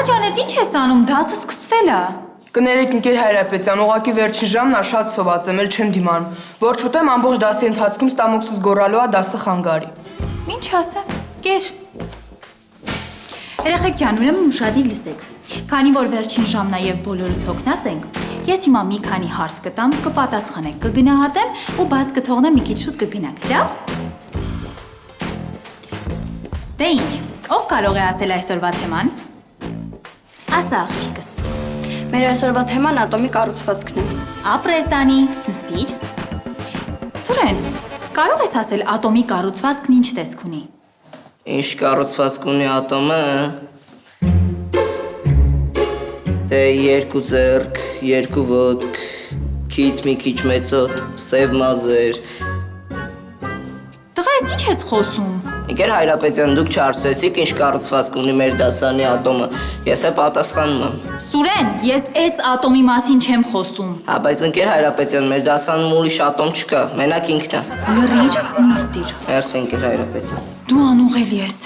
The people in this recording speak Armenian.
ջան, էդ ինչ ես անում, դասը սկսվել է։ Կներեք ընկեր Հայրապետյան, ուղղակի վերջին ժամն ա շատ սոված եմ, էլ չեմ դիմանում։ Որ չուտեմ ամբողջ դասի ընթացքում ստամոքսս գոռալու ա դասը խանգարի։ Ինչ ասեմ, կեր։ Երեխեք ջան, ուրեմն ուշադիր լսեք։ Քանի որ վերջին ժամն ա եւ բոլորս հոգնած ենք, ես հիմա մի քանի հարց կտամ, կպատասխանեք, կգնահատեմ ու բաց կթողնեմ մի քիչ շուտ կգնանք, լավ։ Դե ինչ, ով կարող է ասել այսօրվա թեման։ Ասա աղջիկս։ Մեր այսօրվա թեման ատոմի կառուցվածքն է։ Ապրեսանի, նստիր։ Սուրեն, կարող ես ասել ատոմի կառուցվածքն ինչ տեսք ունի։ Ինչ կառուցվածք ունի ատոմը։ Դե երկու ձեռք, երկու ոտք, քիթ մի քիչ մեծոտ, սև մազեր։ Տղա, ես ինչ ես խոսում։ Ընկեր Հայրապետյան, դուք չարսեցիք ինչ կառուցվածք ունի մեր դասանի ատոմը։ Ես է պատասխանում եմ։ Սուրեն, ես այս ատոմի մասին չեմ խոսում։ Հա, բայց ընկեր Հայրապետյան, մեր դասանում ուրիշ ատոմ չկա, մենակ ինքն է։ Լռիր ու նստիր։ Merci ընկեր Հայրապետյան։ Դու անուղելի ես։